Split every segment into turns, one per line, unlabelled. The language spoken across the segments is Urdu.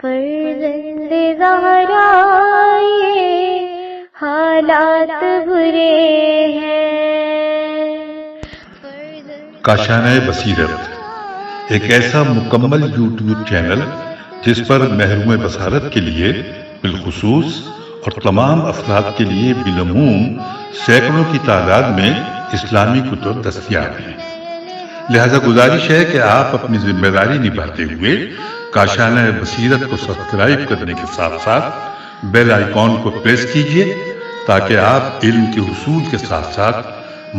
فرزند زہرا یہ حالات برے ہیں۔
کاشانۂ بصیرت ایک ایسا مکمل یوٹیوب چینل جس پر محروم بصارت کے لیے بالخصوص اور تمام افراد کے لیے بالعموم سینکڑوں کی تعداد میں اسلامی کتب دستیاب ہیں۔ لہذا گزارش ہے کہ آپ اپنی ذمہ داری نبھاتے ہوئے کاشانۂ بصیرت کو سبسکرائب کرنے کے ساتھ ساتھ بیل آئیکن کو پریس کیجیے تاکہ آپ علم کے حصول کے ساتھ ساتھ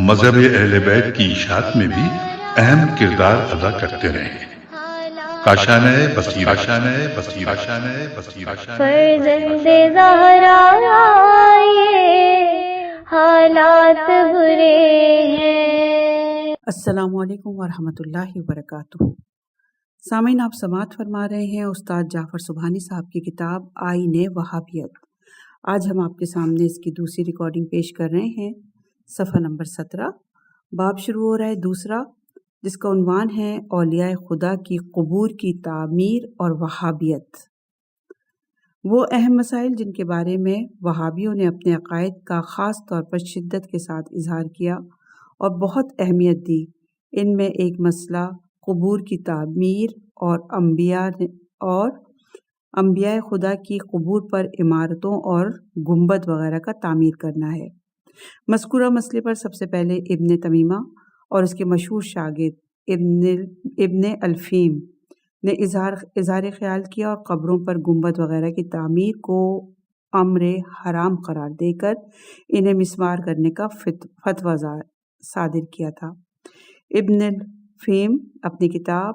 مذہب اہل بیت کی اشاعت میں بھی اہم کردار ادا کرتے رہیں۔ کاشانۂ بصیرت، کاشانۂ بصیرت، کاشانۂ بصیرت۔
فرزند زہرا یہ حالات برے ہیں۔
السلام علیکم ورحمۃ اللہ وبرکاتہ۔ سامعین، آپ سماعت فرما رہے ہیں استاد جعفر سبحانی صاحب کی کتاب آئین وہابیت۔ آج ہم آپ کے سامنے اس کی دوسری ریکارڈنگ پیش کر رہے ہیں۔ صفحہ نمبر 17، باب شروع ہو رہا ہے دوسرا، جس کا عنوان ہے اولیاء خدا کی قبور کی تعمیر اور وہابیت۔ وہ اہم مسائل جن کے بارے میں وہابیوں نے اپنے عقائد کا خاص طور پر شدت کے ساتھ اظہار کیا اور بہت اہمیت دی، ان میں ایک مسئلہ قبور کی تعمیر اور انبیاء خدا کی قبور پر عمارتوں اور گنبد وغیرہ کا تعمیر کرنا ہے۔ مذکورہ مسئلے پر سب سے پہلے ابن تمیمہ اور اس کے مشہور شاگرد ابن الفیم نے اظہار خیال کیا اور قبروں پر گنبد وغیرہ کی تعمیر کو امر حرام قرار دے کر انہیں مسمار کرنے کا فتویٰ صادر کیا تھا۔ ابن الفیم اپنی کتاب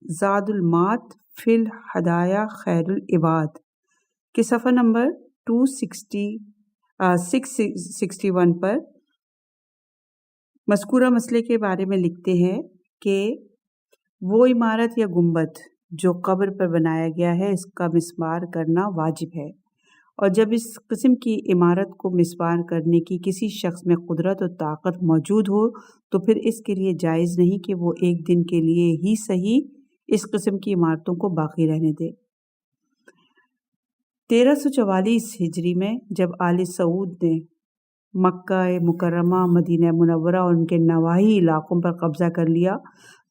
زاد المعاد فی الہدایہ خیر العباد کے صفحہ نمبر 661 پر مذکورہ مسئلے کے بارے میں لکھتے ہیں کہ وہ عمارت یا گنبد جو قبر پر بنایا گیا ہے اس کا مسمار کرنا واجب ہے، اور جب اس قسم کی عمارت کو مسمار کرنے کی کسی شخص میں قدرت و طاقت موجود ہو تو پھر اس کے لیے جائز نہیں کہ وہ ایک دن کے لیے ہی صحیح اس قسم کی عمارتوں کو باقی رہنے دے۔ 1344 ہجری میں جب آل سعود نے مکہ مکرمہ، مدینہ منورہ اور ان کے نواحی علاقوں پر قبضہ کر لیا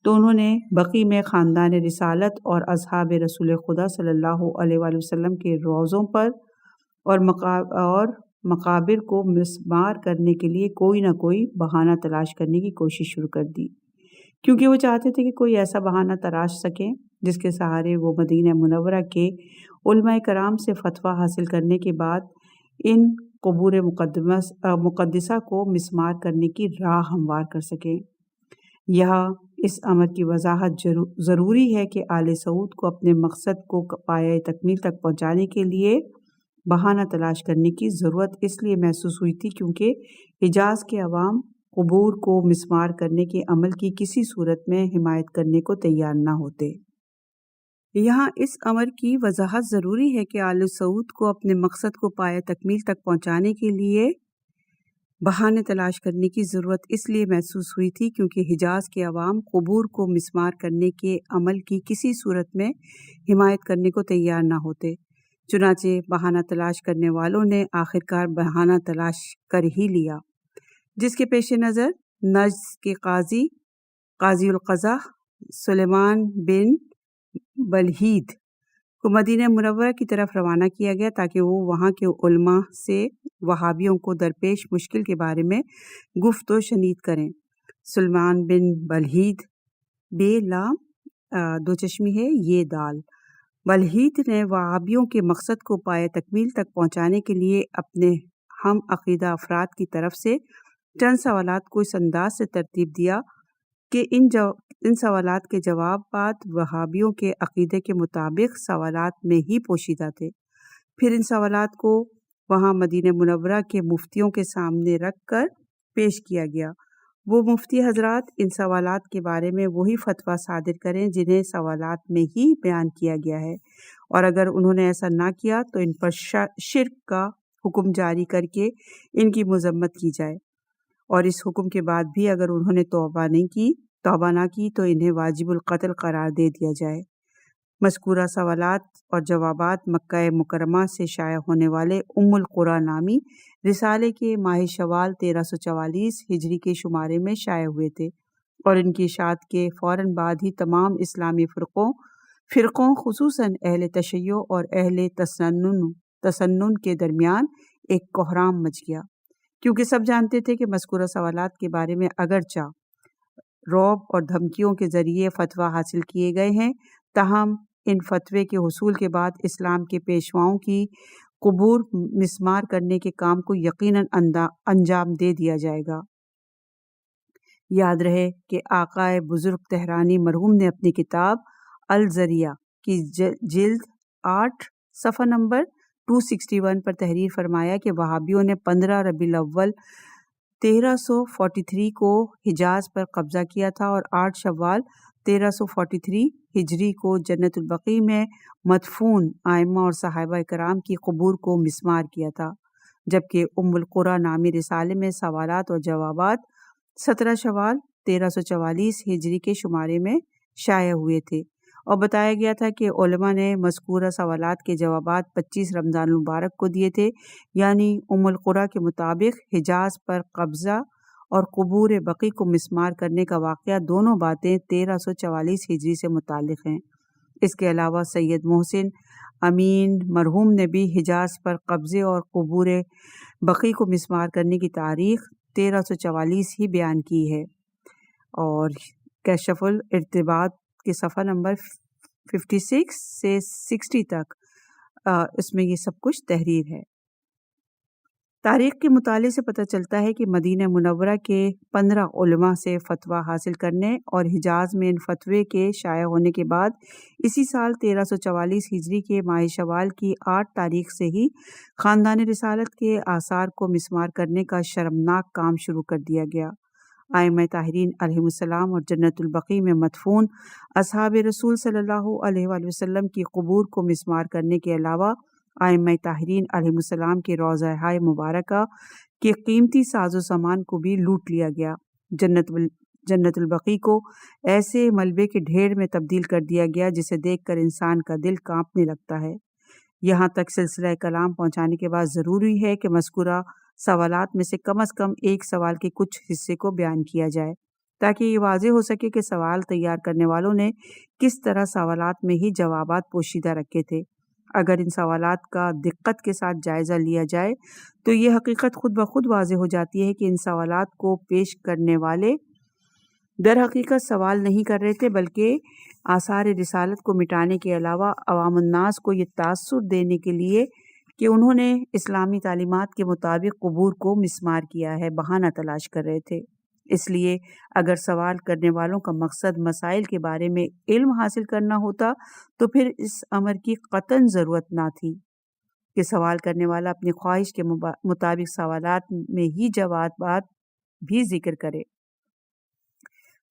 تو انہوں نے بقیع میں خاندان رسالت اور اصحاب رسول خدا صلی اللہ علیہ وآلہ وسلم کے روضوں پر اور مقابر کو مسمار کرنے کے لیے کوئی نہ کوئی بہانہ تلاش کرنے کی کوشش شروع کر دی، کیونکہ وہ چاہتے تھے کہ کوئی ایسا بہانہ تراش سکیں جس کے سہارے وہ مدینہ منورہ کے علماء کرام سے فتویٰ حاصل کرنے کے بعد ان قبور مقدسہ کو مسمار کرنے کی راہ ہموار کر سکیں۔ یہاں اس امر کی وضاحت ضروری ہے کہ آل سعود کو اپنے مقصد کو پایۂ تکمیل تک پہنچانے کے لیے بہانہ تلاش کرنے کی ضرورت اس لیے محسوس ہوئی تھی کیونکہ حجاز کے عوام قبور کو مسمار کرنے کے عمل کی کسی صورت میں حمایت کرنے کو تیار نہ ہوتے۔ یہاں اس امر کی وضاحت ضروری ہے کہ آل سعود کو اپنے مقصد کو پایۂ تکمیل تک پہنچانے کے لیے بہانے تلاش کرنے کی ضرورت اس لیے محسوس ہوئی تھی کیونکہ حجاز کے عوام قبور کو مسمار کرنے کے عمل کی کسی صورت میں حمایت کرنے کو تیار نہ ہوتے۔ چنانچہ بہانہ تلاش کرنے والوں نے آخرکار بہانہ تلاش کر ہی لیا، جس کے پیش نظر نجد کے قاضی القضاء سلیمان بن بلہید کو مدینہ منورہ کی طرف روانہ کیا گیا تاکہ وہ وہاں کے علماء سے وہابیوں کو درپیش مشکل کے بارے میں گفت و شنید کریں۔ سلیمان بن بلہید بے لام دو چشمی ہے یہ دال بلہید نے وہابیوں کے مقصد کو پایۂ تکمیل تک پہنچانے کے لیے اپنے ہم عقیدہ افراد کی طرف سے چند سوالات کو اس انداز سے ترتیب دیا کہ ان سوالات کے جوابات وہابیوں کے عقیدے کے مطابق سوالات میں ہی پوشیدہ تھے۔ پھر ان سوالات کو وہاں مدینہ منورہ کے مفتیوں کے سامنے رکھ کر پیش کیا گیا۔ وہ مفتی حضرات ان سوالات کے بارے میں وہی فتویٰ صادر کریں جنہیں سوالات میں ہی بیان کیا گیا ہے، اور اگر انہوں نے ایسا نہ کیا تو ان پر شرک کا حکم جاری کر کے ان کی مذمت کی جائے، اور اس حکم کے بعد بھی اگر انہوں نے توبہ نہ کی تو انہیں واجب القتل قرار دے دیا جائے۔ مذکورہ سوالات اور جوابات مکہ مکرمہ سے شائع ہونے والے ام القرآ نامی رسالے کے ماہ شوال 1344 ہجری کے شمارے میں شائع ہوئے تھے، اور ان کی اشاعت کے فوراً بعد ہی تمام اسلامی فرقوں خصوصاً اہل تشیع اور اہل تسنن کے درمیان ایک کوہرام مچ گیا، کیونکہ سب جانتے تھے کہ مذکورہ سوالات کے بارے میں اگرچہ رعب اور دھمکیوں کے ذریعے فتویٰ حاصل کیے گئے ہیں، تاہم ان فتوے کے حصول کے بعد اسلام کے پیشواؤں کی قبور مسمار کرنے کے کام کو یقیناً انجام دے دیا جائے گا۔ یاد رہے کہ آقا بزرگ تہرانی مرحوم نے اپنی کتاب الذریعہ کی جلد 8 صفحہ نمبر 261 پر تحریر فرمایا کہ وہابیوں نے 15 ربیع الاول 1343 کو حجاز پر قبضہ کیا تھا اور 8 شوال 1343 ہجری کو جنت البقیع میں مدفون ائمہ اور صحابہ کرام کی قبور کو مسمار کیا تھا، جبکہ ام القرآ نامی رسالے میں سوالات اور جوابات 17 شوال 1344 ہجری کے شمارے میں شائع ہوئے تھے، اور بتایا گیا تھا کہ علماء نے مذکورہ سوالات کے جوابات 25 رمضان المبارک کو دیے تھے، یعنی ام القرآ کے مطابق حجاز پر قبضہ اور قبور بقیع کو مسمار کرنے کا واقعہ دونوں باتیں 1344 ہجری سے متعلق ہیں۔ اس کے علاوہ سید محسن امین مرحوم نے بھی حجاز پر قبضے اور قبور بقیع کو مسمار کرنے کی تاریخ 1344 ہی بیان کی ہے، اور کشف الارتباط کے صفحہ نمبر 56 سے 60 تک اس میں یہ سب کچھ تحریر ہے۔ تاریخ کے مطالعے سے پتہ چلتا ہے کہ مدینہ منورہ کے 15 علماء سے فتویٰ حاصل کرنے اور حجاز میں ان فتوے کے شائع ہونے کے بعد اسی سال 1344 ہجری کے ماہ شوال کی 8 تاریخ سے ہی خاندان رسالت کے آثار کو مسمار کرنے کا شرمناک کام شروع کر دیا گیا۔ ائمہ طاہرین علیہم السلام اور جنت البقیع میں مدفون اصحاب رسول صلی اللہ علیہ وآلہ وسلم کی قبور کو مسمار کرنے کے علاوہ ائمہ طاہرین علیہم السلام کے روضہ مبارکہ کے قیمتی ساز و سامان کو بھی لوٹ لیا گیا۔ جنت البقیع کو ایسے ملبے کے ڈھیر میں تبدیل کر دیا گیا جسے دیکھ کر انسان کا دل کانپنے لگتا ہے۔ یہاں تک سلسلہ کلام پہنچانے کے بعد ضروری ہے کہ مذکورہ سوالات میں سے کم ایک سوال کے کچھ حصے کو بیان کیا جائے، تاکہ یہ واضح ہو سکے کہ سوال تیار کرنے والوں نے کس طرح سوالات میں ہی جوابات پوشیدہ رکھے تھے۔ اگر ان سوالات کا دقت کے ساتھ جائزہ لیا جائے تو یہ حقیقت خود بخود واضح ہو جاتی ہے کہ ان سوالات کو پیش کرنے والے در حقیقت سوال نہیں کر رہے تھے، بلکہ آثار رسالت کو مٹانے کے علاوہ عوام الناس کو یہ تاثر دینے کے لیے کہ انہوں نے اسلامی تعلیمات کے مطابق قبور کو مسمار کیا ہے بہانہ تلاش کر رہے تھے۔ اس لیے اگر سوال کرنے والوں کا مقصد مسائل کے بارے میں علم حاصل کرنا ہوتا تو پھر اس امر کی قطعاً ضرورت نہ تھی کہ سوال کرنے والا اپنی خواہش کے مطابق سوالات میں ہی جوابات بھی ذکر کرے۔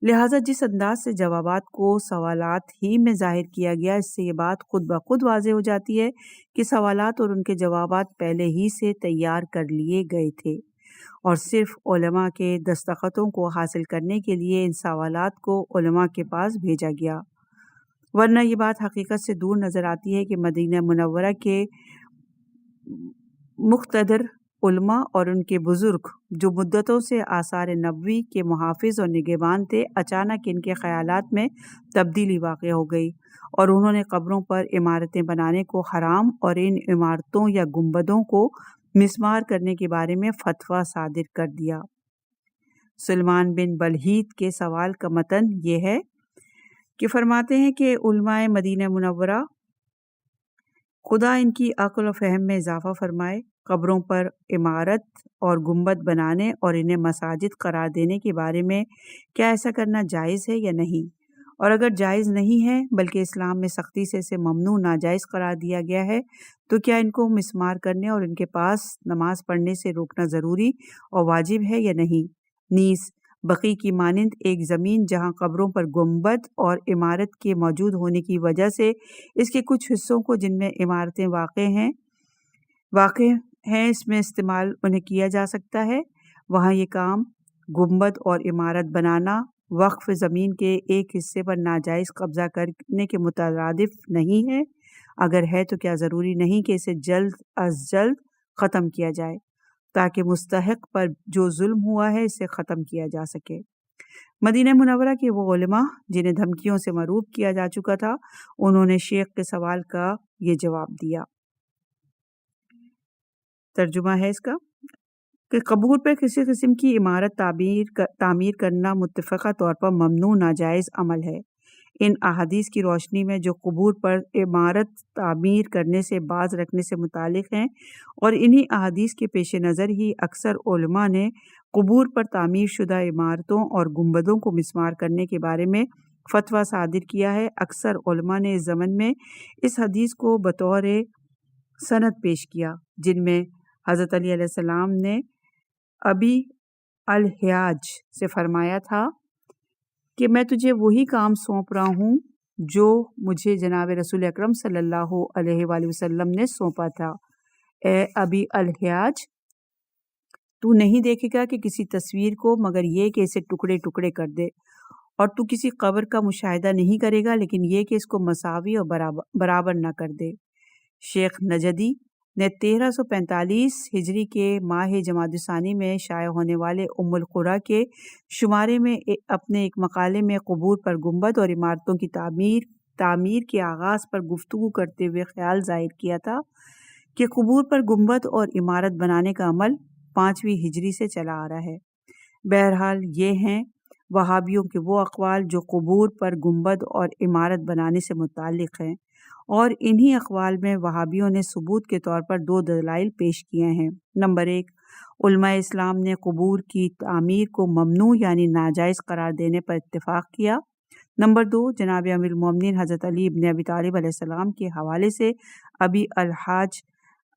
لہٰذا جس انداز سے جوابات کو سوالات ہی میں ظاہر کیا گیا، اس سے یہ بات خود بخود واضح ہو جاتی ہے کہ سوالات اور ان کے جوابات پہلے ہی سے تیار کر لیے گئے تھے، اور صرف علماء کے دستخطوں کو حاصل کرنے کے لیے ان سوالات کو علماء کے پاس بھیجا گیا، ورنہ یہ بات حقیقت سے دور نظر آتی ہے کہ مدینہ منورہ کے مقتدر علماء اور ان کے بزرگ جو مدتوں سے آثار نبوی کے محافظ اور نگہبان تھے، اچانک ان کے خیالات میں تبدیلی واقع ہو گئی اور انہوں نے قبروں پر عمارتیں بنانے کو حرام اور ان عمارتوں یا گنبدوں کو مسمار کرنے کے بارے میں فتویٰ صادر کر دیا۔ سلمان بن بلحیت کے سوال کا متن یہ ہے کہ فرماتے ہیں کہ علماء مدینہ منورہ خدا ان کی عقل و فہم میں اضافہ فرمائے، قبروں پر عمارت اور گنبد بنانے اور انہیں مساجد قرار دینے کے بارے میں کیا ایسا کرنا جائز ہے یا نہیں، اور اگر جائز نہیں ہے بلکہ اسلام میں سختی سے اسے ممنوع ناجائز قرار دیا گیا ہے تو کیا ان کو مسمار کرنے اور ان کے پاس نماز پڑھنے سے روکنا ضروری اور واجب ہے یا نہیں؟ نیز بقیع کی مانند ایک زمین جہاں قبروں پر گنبد اور عمارت کے موجود ہونے کی وجہ سے اس کے کچھ حصوں کو جن میں عمارتیں واقع ہیں اس میں استعمال انہیں کیا جا سکتا ہے، وہاں یہ کام گنبد اور عمارت بنانا وقف زمین کے ایک حصے پر ناجائز قبضہ کرنے کے مترادف نہیں ہے؟ اگر ہے تو کیا ضروری نہیں کہ اسے جلد از جلد ختم کیا جائے تاکہ مستحق پر جو ظلم ہوا ہے اسے ختم کیا جا سکے؟ مدینہ منورہ کے وہ علماء جنہیں دھمکیوں سے مرعوب کیا جا چکا تھا، انہوں نے شیخ کے سوال کا یہ جواب دیا۔ ترجمہ ہے اس کا کہ قبور پر کسی قسم کی عمارت تعمیر کرنا متفقہ طور پر ممنوع ناجائز عمل ہے۔ ان احادیث کی روشنی میں جو قبور پر عمارت تعمیر کرنے سے باز رکھنے سے متعلق ہیں، اور انہی احادیث کے پیش نظر ہی اکثر علماء نے قبور پر تعمیر شدہ عمارتوں اور گنبدوں کو مسمار کرنے کے بارے میں فتویٰ صادر کیا ہے۔ اکثر علماء نے اس ضمن میں اس حدیث کو بطور سند پیش کیا، جن میں حضرت علی علیہ السلام نے ابی الحیاج سے فرمایا تھا کہ میں تجھے وہی کام سونپ رہا ہوں جو مجھے جناب رسول اکرم صلی اللہ علیہ وآلہ وسلم نے سونپا تھا۔ اے ابی الحیاج، تو نہیں دیکھے گا کہ کسی تصویر کو مگر یہ کہ اسے ٹکڑے ٹکڑے کر دے، اور تو کسی قبر کا مشاہدہ نہیں کرے گا لیکن یہ کہ اس کو مساوی اور برابر نہ کر دے۔ شیخ نجدی نے 1345 ہجری کے ماہ جمادی الثانی میں شائع ہونے والے ام القریٰ کے شمارے میں اپنے ایک مقالے میں قبور پر گنبد اور عمارتوں کی تعمیر کے آغاز پر گفتگو کرتے ہوئے خیال ظاہر کیا تھا کہ قبور پر گنبد اور عمارت بنانے کا عمل 5ویں ہجری سے چلا آ رہا ہے۔ بہرحال یہ ہیں وہابیوں کے وہ اقوال جو قبور پر گنبد اور عمارت بنانے سے متعلق ہیں، اور انہی اقوال میں وہابیوں نے ثبوت کے طور پر 2 دلائل پیش کیے ہیں۔ نمبر 1، علماء اسلام نے قبور کی تعمیر کو ممنوع یعنی ناجائز قرار دینے پر اتفاق کیا۔ نمبر 2، جناب امیر المومنین حضرت علی ابن ابی طالب علیہ السلام کے حوالے سے ابی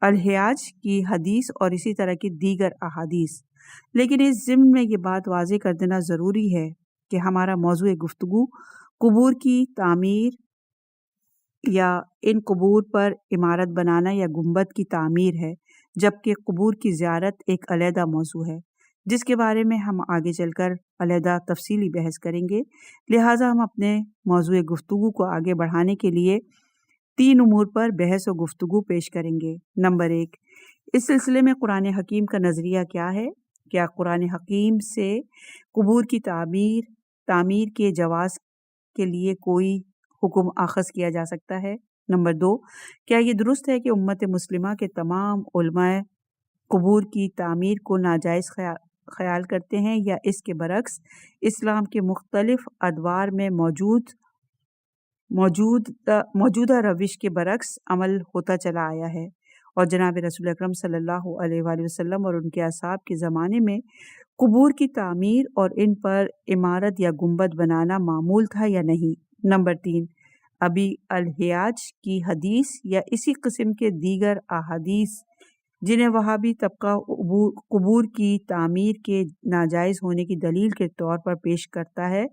الحیاج کی حدیث اور اسی طرح کی دیگر احادیث۔ لیکن اس ضمن میں یہ بات واضح کر دینا ضروری ہے کہ ہمارا موضوع گفتگو قبور کی تعمیر یا ان قبور پر عمارت بنانا یا گنبد کی تعمیر ہے، جبکہ قبور کی زیارت ایک علیحدہ موضوع ہے جس کے بارے میں ہم آگے چل کر علیحدہ تفصیلی بحث کریں گے۔ لہٰذا ہم اپنے موضوع گفتگو کو آگے بڑھانے کے لیے 3 امور پر بحث و گفتگو پیش کریں گے۔ نمبر 1، اس سلسلے میں قرآن حکیم کا نظریہ کیا ہے؟ کیا قرآن حکیم سے قبور کی تعمیر کے جواز کے لیے کوئی حکم اخذ کیا جا سکتا ہے؟ نمبر 2، کیا یہ درست ہے کہ امت مسلمہ کے تمام علماء قبور کی تعمیر کو ناجائز خیال کرتے ہیں، یا اس کے برعکس اسلام کے مختلف ادوار میں موجودہ روش کے برعکس عمل ہوتا چلا آیا ہے، اور جناب رسول اکرم صلی اللہ علیہ وآلہ وسلم اور ان کے اصحاب کے زمانے میں قبور کی تعمیر اور ان پر عمارت یا گنبد بنانا معمول تھا یا نہیں؟ نمبر 3، ابی الحیاج کی حدیث یا اسی قسم کے دیگر احادیث جنہیں وہابی طبقہ قبور کی تعمیر کے ناجائز ہونے کی دلیل کے طور پر پیش کرتا ہے،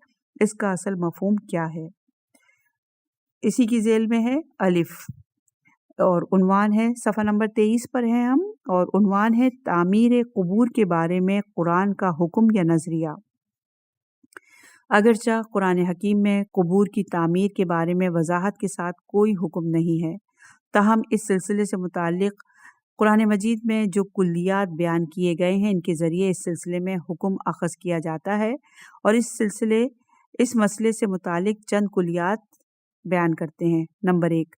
اس کا اصل مفہوم کیا ہے؟ اسی کی ذیل میں ہے الف، اور عنوان ہے، صفحہ نمبر 23 پر ہیں ہم، اور عنوان ہے تعمیر قبور کے بارے میں قرآن کا حکم یا نظریہ۔ اگرچہ قرآن حکیم میں قبور کی تعمیر کے بارے میں وضاحت کے ساتھ کوئی حکم نہیں ہے، تاہم اس سلسلے سے متعلق قرآن مجید میں جو کلیات بیان کیے گئے ہیں ان کے ذریعے اس سلسلے میں حکم اخذ کیا جاتا ہے، اور اس مسئلے سے متعلق چند کلیات بیان کرتے ہیں۔ نمبر 1،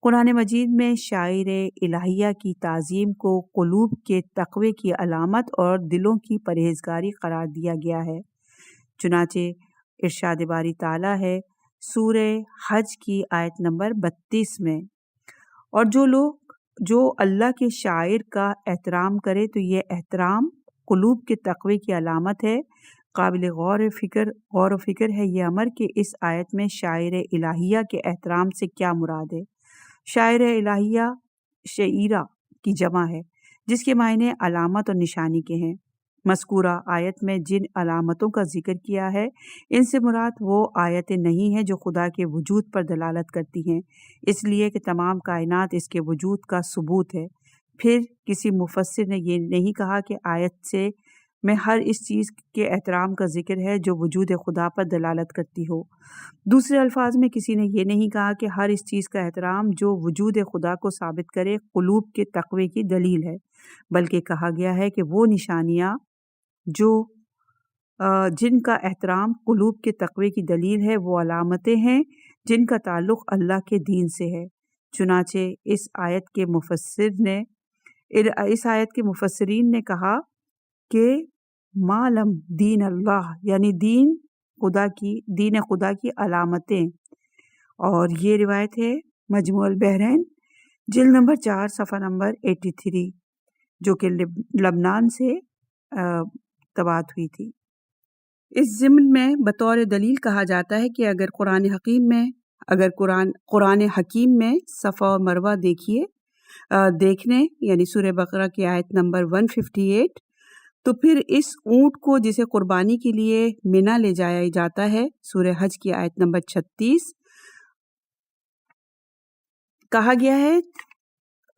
قرآن مجید میں شعائر الہیہ کی تعظیم کو قلوب کے تقوی کی علامت اور دلوں کی پرہیزگاری قرار دیا گیا ہے۔ چنانچہ ارشاد باری تعالیٰ ہے سورہ حج کی آیت نمبر 32 میں، اور جو اللہ کے شاعر کا احترام کرے تو یہ احترام قلوب کے تقوی کی علامت ہے۔ قابل غور و فکر ہے یہ امر کہ اس آیت میں شاعر الہیہ کے احترام سے کیا مراد ہے۔ شاعر الہیہ شعیرہ کی جمع ہے جس کے معنی علامت اور نشانی کے ہیں۔ مذکورہ آیت میں جن علامتوں کا ذکر کیا ہے ان سے مراد وہ آیتیں نہیں ہیں جو خدا کے وجود پر دلالت کرتی ہیں، اس لیے کہ تمام کائنات اس کے وجود کا ثبوت ہے۔ پھر کسی مفسر نے یہ نہیں کہا کہ آیت سے میں ہر اس چیز کے احترام کا ذکر ہے جو وجود خدا پر دلالت کرتی ہو۔ دوسرے الفاظ میں کسی نے یہ نہیں کہا کہ ہر اس چیز کا احترام جو وجود خدا کو ثابت کرے قلوب کے تقوی کی دلیل ہے، بلکہ کہا گیا ہے کہ وہ نشانیاں جن کا احترام قلوب کے تقوی کی دلیل ہے وہ علامتیں ہیں جن کا تعلق اللہ کے دین سے ہے۔ چنانچہ اس آیت کے مفسرین نے کہا کہ معلم دین اللہ یعنی دین خدا کی علامتیں، اور یہ روایت ہے مجموع البحرین جلد نمبر 4 صفحہ نمبر 83 جو کہ لبنان سے طباعت ہوئی تھی۔ اس ضمن میں بطور دلیل کہا جاتا ہے کہ اگر قرآن حکیم میں صفا اور مروہ دیکھنے یعنی سورہ بقرہ کی آیت نمبر 158 تو پھر اس اونٹ کو جسے قربانی کے لیے منا لے جایا جاتا ہے سورہ حج کی آیت نمبر 36 کہا گیا ہے،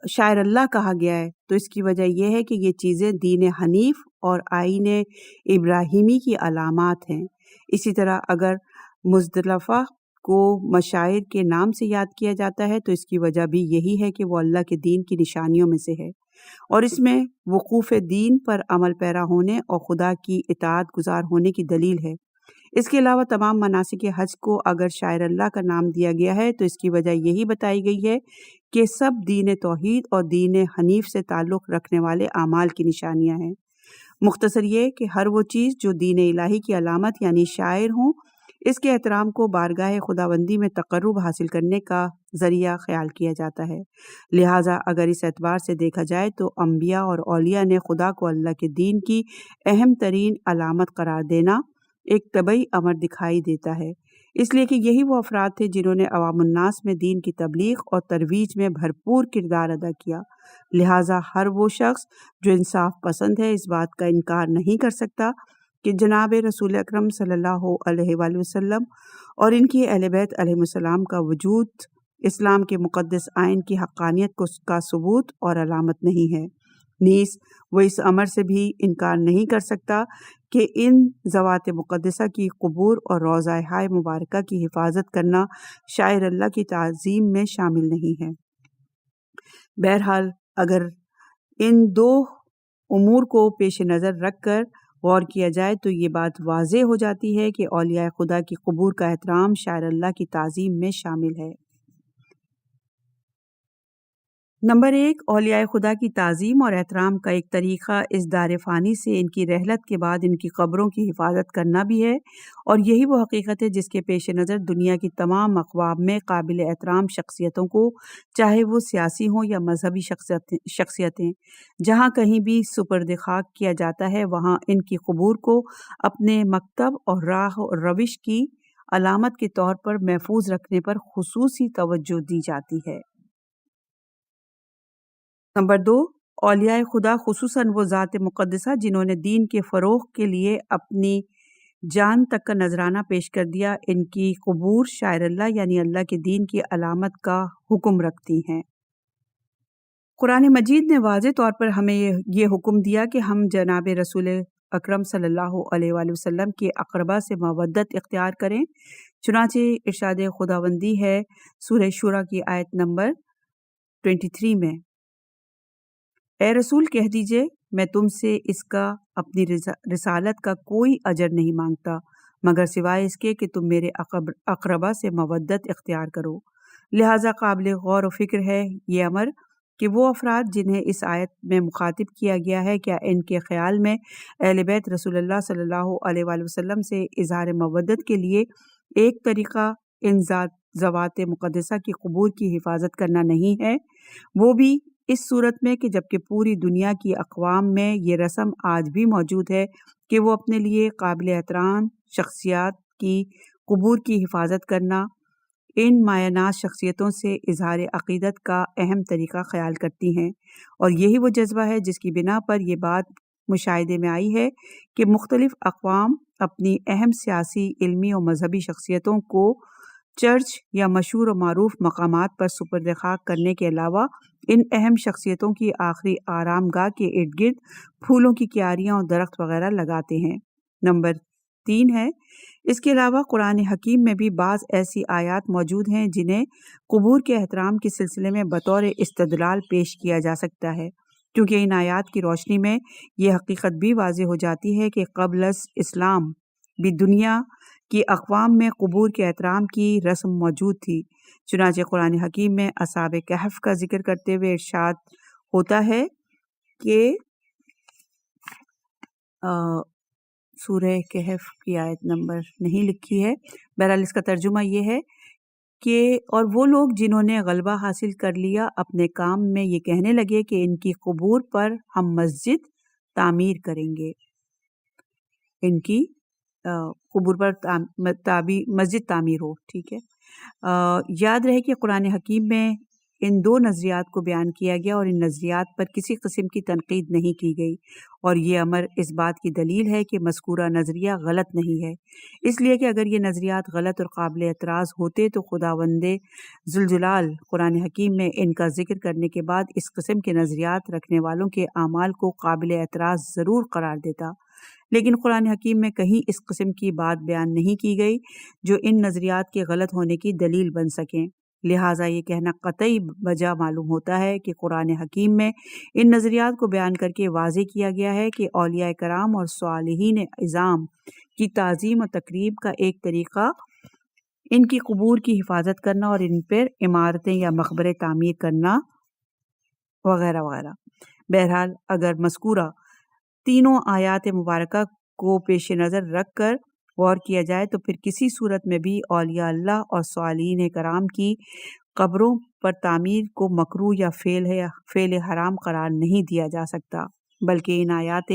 شاعر اللہ کہا گیا ہے، تو اس کی وجہ یہ ہے کہ یہ چیزیں دین حنیف اور آئین ابراہیمی کی علامات ہیں۔ اسی طرح اگر مزدلفہ کو مشاعر کے نام سے یاد کیا جاتا ہے تو اس کی وجہ بھی یہی ہے کہ وہ اللہ کے دین کی نشانیوں میں سے ہے اور اس میں وقوف دین پر عمل پیرا ہونے اور خدا کی اطاعت گزار ہونے کی دلیل ہے۔ اس کے علاوہ تمام مناسک حج کو اگر شاعر اللہ کا نام دیا گیا ہے تو اس کی وجہ یہی بتائی گئی ہے کہ سب دین توحید اور دین حنیف سے تعلق رکھنے والے اعمال کی نشانیاں ہیں۔ مختصر یہ کہ ہر وہ چیز جو دین الہی کی علامت یعنی شاعر ہوں، اس کے احترام کو بارگاہ خداوندی میں تقرب حاصل کرنے کا ذریعہ خیال کیا جاتا ہے۔ لہٰذا اگر اس اعتبار سے دیکھا جائے تو انبیاء اور اولیاء نے خدا کو اللہ کے دین کی اہم ترین علامت قرار دینا ایک طبعی امر دکھائی دیتا ہے، اس لیے کہ یہی وہ افراد تھے جنہوں نے عوام الناس میں دین کی تبلیغ اور ترویج میں بھرپور کردار ادا کیا۔ لہٰذا ہر وہ شخص جو انصاف پسند ہے اس بات کا انکار نہیں کر سکتا کہ جناب رسول اکرم صلی اللہ علیہ وآلہ وسلم اور ان کی اہل بیت علیہ السلام کا وجود اسلام کے مقدس آئین کی حقانیت کا ثبوت اور علامت نہیں ہے۔ نیز وہ اس امر سے بھی انکار نہیں کر سکتا کہ ان ذوات مقدسہ کی قبور اور روضہ مبارکہ کی حفاظت کرنا شاعر اللہ کی تعظیم میں شامل نہیں ہے۔ بہرحال اگر ان دو امور کو پیش نظر رکھ کر غور کیا جائے تو یہ بات واضح ہو جاتی ہے کہ اولیاء خدا کی قبور کا احترام شاعر اللہ کی تعظیم میں شامل ہے۔ نمبر 1، اولیاء خدا کی تعظیم اور احترام کا ایک طریقہ اس دار فانی سے ان کی رحلت کے بعد ان کی قبروں کی حفاظت کرنا بھی ہے، اور یہی وہ حقیقت ہے جس کے پیش نظر دنیا کی تمام اقوام میں قابل احترام شخصیتوں کو، چاہے وہ سیاسی ہوں یا مذہبی شخصیتیں، جہاں کہیں بھی سپرد خاک کیا جاتا ہے وہاں ان کی قبور کو اپنے مکتب اور راہ اور روش کی علامت کے طور پر محفوظ رکھنے پر خصوصی توجہ دی جاتی ہے۔ نمبر 2، اولیاء خدا خصوصاً وہ ذات مقدسہ جنہوں نے دین کے فروغ کے لیے اپنی جان تک کا نذرانہ پیش کر دیا، ان کی قبور شاعر اللہ یعنی اللہ کے دین کی علامت کا حکم رکھتی ہیں۔ قرآن مجید نے واضح طور پر ہمیں یہ حکم دیا کہ ہم جناب رسول اکرم صلی اللہ علیہ وآلہ وسلم کے اقربا سے مودت اختیار کریں۔ چنانچہ ارشاد خداوندی ہے سورہ شورى کی آیت نمبر 23 میں، اے رسول کہہ دیجئے میں تم سے اس کا اپنی رسالت کا کوئی اجر نہیں مانگتا مگر سوائے اس کے کہ تم میرے اقربا سے مودت اختیار کرو۔ لہٰذا قابل غور و فکر ہے یہ امر کہ وہ افراد جنہیں اس آیت میں مخاطب کیا گیا ہے، کیا ان کے خیال میں اہل بیت رسول اللہ صلی اللہ علیہ وآلہ وسلم سے اظہار مودت کے لیے ایک طریقہ ان ذوات مقدسہ کی قبور کی حفاظت کرنا نہیں ہے؟ وہ بھی اس صورت میں کہ جبکہ پوری دنیا کی اقوام میں یہ رسم آج بھی موجود ہے کہ وہ اپنے لیے قابل احترام شخصیات کی قبور کی حفاظت کرنا ان مایہ ناز شخصیتوں سے اظہار عقیدت کا اہم طریقہ خیال کرتی ہیں، اور یہی وہ جذبہ ہے جس کی بنا پر یہ بات مشاہدے میں آئی ہے کہ مختلف اقوام اپنی اہم سیاسی، علمی اور مذہبی شخصیتوں کو چرچ یا مشہور و معروف مقامات پر سپرد خاک کرنے کے علاوہ ان اہم شخصیتوں کی آخری آرام گاہ کے ارد گرد پھولوں کی کیاریاں اور درخت وغیرہ لگاتے ہیں۔ نمبر 3 ہے، اس کے علاوہ قرآن حکیم میں بھی بعض ایسی آیات موجود ہیں جنہیں قبور کے احترام کے سلسلے میں بطور استدلال پیش کیا جا سکتا ہے، کیونکہ ان آیات کی روشنی میں یہ حقیقت بھی واضح ہو جاتی ہے کہ قبل از اسلام بھی دنیا کی اقوام میں قبور کے احترام کی رسم موجود تھی۔ چنانچہ قرآن حکیم میں اصحاب کہف کا ذکر کرتے ہوئے ارشاد ہوتا ہے کہ سورہ کہف کی آیت نمبر نہیں لکھی ہے، بہرحال اس کا ترجمہ یہ ہے کہ اور وہ لوگ جنہوں نے غلبہ حاصل کر لیا اپنے کام میں یہ کہنے لگے کہ ان کی قبور پر ہم مسجد تعمیر کریں گے، ان کی قبور پر مسجد تعمیر ہو، ٹھیک ہے۔ یاد رہے کہ قرآن حکیم میں ان دو نظریات کو بیان کیا گیا اور ان نظریات پر کسی قسم کی تنقید نہیں کی گئی، اور یہ امر اس بات کی دلیل ہے کہ مذکورہ نظریہ غلط نہیں ہے، اس لیے کہ اگر یہ نظریات غلط اور قابل اعتراض ہوتے تو خداوند ذوالجلال قرآن حکیم میں ان کا ذکر کرنے کے بعد اس قسم کے نظریات رکھنے والوں کے اعمال کو قابل اعتراض ضرور قرار دیتا، لیکن قرآن حکیم میں کہیں اس قسم کی بات بیان نہیں کی گئی جو ان نظریات کے غلط ہونے کی دلیل بن سکیں، لہٰذا یہ کہنا قطعی وجہ معلوم ہوتا ہے کہ قرآن حکیم میں ان نظریات کو بیان کر کے واضح کیا گیا ہے کہ اولیاء کرام اور صالحین عظام کی تعظیم اور تقریب کا ایک طریقہ ان کی قبور کی حفاظت کرنا اور ان پر عمارتیں یا مقبرے تعمیر کرنا وغیرہ وغیرہ۔ بہرحال اگر مذکورہ تینوں آیات مبارکہ کو پیش نظر رکھ کر غور کیا جائے تو پھر کسی صورت میں بھی اولیاء اللہ اور صالحین کرام کی قبروں پر تعمیر کو مکروہ یا فعل حرام قرار نہیں دیا جا سکتا، بلکہ ان آیات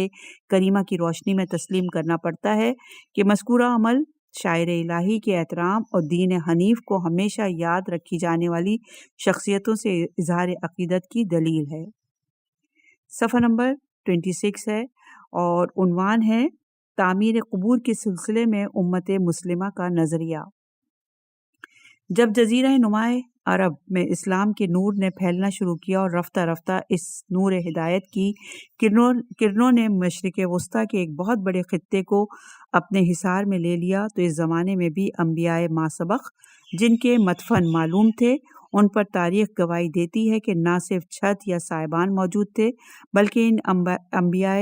کریمہ کی روشنی میں تسلیم کرنا پڑتا ہے کہ مذکورہ عمل شاعر الہی کے احترام اور دین حنیف کو ہمیشہ یاد رکھی جانے والی شخصیتوں سے اظہار عقیدت کی دلیل ہے۔ صفحہ نمبر 26 ہے اور عنوان ہے تعمیر قبور کے سلسلے میں امت مسلمہ کا نظریہ۔ جب جزیرہ نماء عرب میں اسلام کے نور نے پھیلنا شروع کیا اور رفتہ رفتہ اس نور ہدایت کی کرنوں نے مشرق وسطیٰ کے ایک بہت بڑے خطے کو اپنے حصار میں لے لیا، تو اس زمانے میں بھی انبیاء ماسبق جن کے مدفن معلوم تھے ان پر تاریخ گواہی دیتی ہے کہ نہ صرف چھت یا سائبان موجود تھے بلکہ ان انبیاء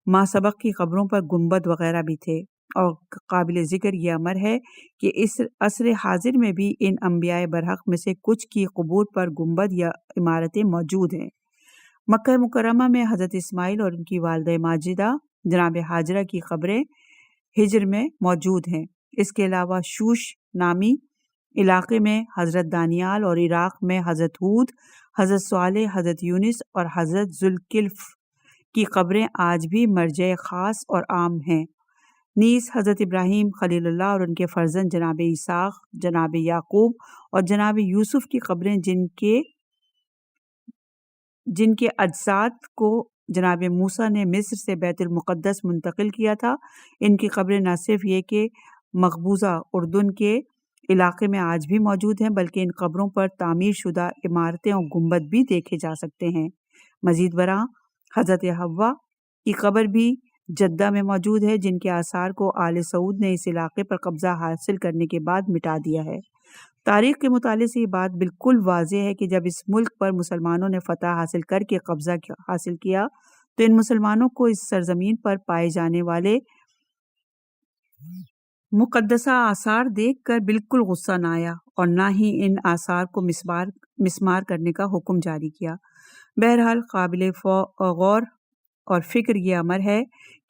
ماسبق کی قبروں پر گنبد وغیرہ بھی تھے، اور قابل ذکر یہ امر ہے کہ اس عصر حاضر میں بھی ان انبیاء برحق میں سے کچھ کی قبور پر گنبد یا عمارتیں موجود ہیں۔ مکہ مکرمہ میں حضرت اسماعیل اور ان کی والدہ ماجدہ جناب ہاجرہ کی قبریں ہجر میں موجود ہیں۔ اس کے علاوہ شوش نامی علاقے میں حضرت دانیال اور عراق میں حضرت ہود، حضرت صالح، حضرت یونس اور حضرت ذوالکفل کی قبریں آج بھی مرجع خاص اور عام ہیں۔ نیز حضرت ابراہیم خلیل اللہ اور ان کے فرزند جناب اسحاق، جناب یعقوب اور جناب یوسف کی قبریں جن کے اجساد کو جناب موسیٰ نے مصر سے بیت المقدس منتقل کیا تھا، ان کی قبریں نہ صرف یہ کہ مقبوضہ اردن کے علاقے میں آج بھی موجود ہیں بلکہ ان قبروں پر تعمیر شدہ عمارتیں اور گنبد بھی دیکھے جا سکتے ہیں۔ مزید برآں حضرت حوا کی قبر بھی جدہ میں موجود ہے، جن کے آثار کو آل سعود نے اس علاقے پر قبضہ حاصل کرنے کے بعد مٹا دیا ہے۔ تاریخ کے مطالعے سے یہ بات بالکل واضح ہے کہ جب اس ملک پر مسلمانوں نے فتح حاصل کر کے قبضہ حاصل کیا تو ان مسلمانوں کو اس سرزمین پر پائے جانے والے مقدسہ آثار دیکھ کر بالکل غصہ نہ آیا اور نہ ہی ان آثار کو مسمار کرنے کا حکم جاری کیا۔ بہرحال قابل غور اور فکر یہ امر ہے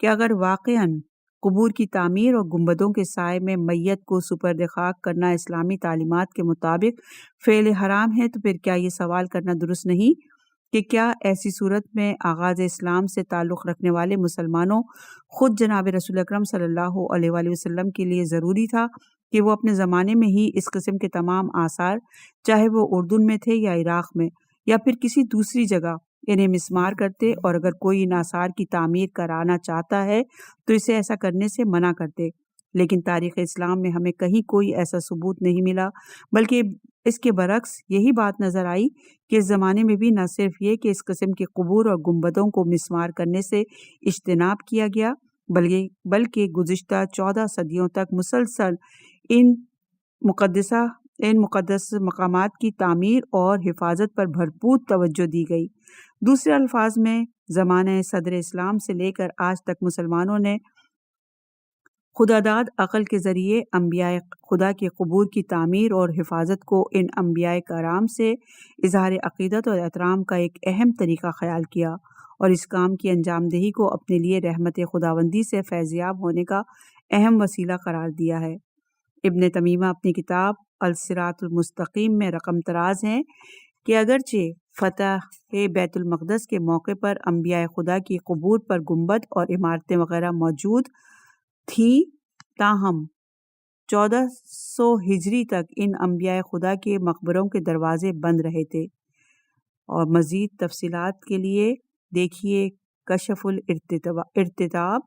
کہ اگر واقعاً قبور کی تعمیر اور گنبدوں کے سائے میں میت کو سپرد خاک کرنا اسلامی تعلیمات کے مطابق فعل حرام ہے تو پھر کیا یہ سوال کرنا درست نہیں کہ کیا ایسی صورت میں آغاز اسلام سے تعلق رکھنے والے مسلمانوں خود جناب رسول اکرم صلی اللہ علیہ وآلہ وسلم کے لیے ضروری تھا کہ وہ اپنے زمانے میں ہی اس قسم کے تمام آثار چاہے وہ اردن میں تھے یا عراق میں یا پھر کسی دوسری جگہ انہیں مسمار کرتے، اور اگر کوئی ان آثار کی تعمیر کرانا چاہتا ہے تو اسے ایسا کرنے سے منع کرتے، لیکن تاریخ اسلام میں ہمیں کہیں کوئی ایسا ثبوت نہیں ملا، بلکہ اس کے برعکس یہی بات نظر آئی کہ اس زمانے میں بھی نہ صرف یہ کہ اس قسم کے قبور اور گنبدوں کو مسمار کرنے سے اجتناب کیا گیا بلکہ گزشتہ 14 صدیوں تک مسلسل ان مقدس مقامات کی تعمیر اور حفاظت پر بھرپور توجہ دی گئی۔ دوسرے الفاظ میں زمانہ صدر اسلام سے لے کر آج تک مسلمانوں نے خداداد عقل کے ذریعے انبیاء خدا کے قبور کی تعمیر اور حفاظت کو ان انبیاء کرام سے اظہار عقیدت اور احترام کا ایک اہم طریقہ خیال کیا اور اس کام کی انجام دہی کو اپنے لیے رحمت خداوندی سے فیضیاب ہونے کا اہم وسیلہ قرار دیا ہے۔ ابن تمیمہ اپنی کتاب الصراط المستقیم میں رقم تراز ہیں کہ اگرچہ فتح بیت المقدس کے موقع پر انبیاء خدا کی قبور پر گنبد اور عمارتیں وغیرہ موجود تھیں، تاہم 1400 ہجری تک ان انبیاء خدا کے مقبروں کے دروازے بند رہے تھے۔ اور مزید تفصیلات کے لیے دیکھیے کشف الارتتاب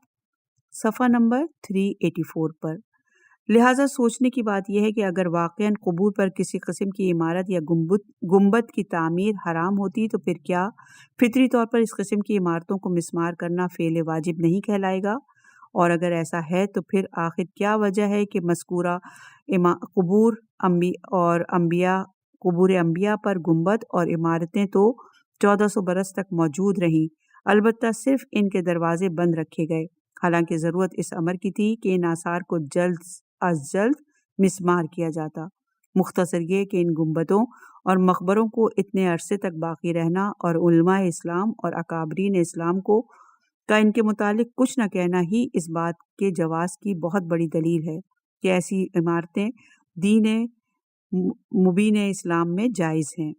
صفحہ نمبر 384 پر۔ لہٰذا سوچنے کی بات یہ ہے کہ اگر واقعاً قبور پر کسی قسم کی عمارت یا گنبد کی تعمیر حرام ہوتی تو پھر کیا فطری طور پر اس قسم کی عمارتوں کو مسمار کرنا فعل واجب نہیں کہلائے گا؟ اور اگر ایسا ہے تو پھر آخر کیا وجہ ہے کہ مذکورہ قبور انبیاء پر گنبد اور عمارتیں تو 1400 برس تک موجود رہیں، البتہ صرف ان کے دروازے بند رکھے گئے، حالانکہ ضرورت اس امر کی تھی کہ ان آثار کو جلد از جلد مسمار کیا جاتا۔ مختصر یہ کہ ان گنبدوں اور مقبروں کو اتنے عرصے تک باقی رہنا اور علماء اسلام اور اکابرین اسلام کا ان کے متعلق کچھ نہ کہنا ہی اس بات کے جواز کی بہت بڑی دلیل ہے کہ ایسی عمارتیں دین مبین اسلام میں جائز ہیں۔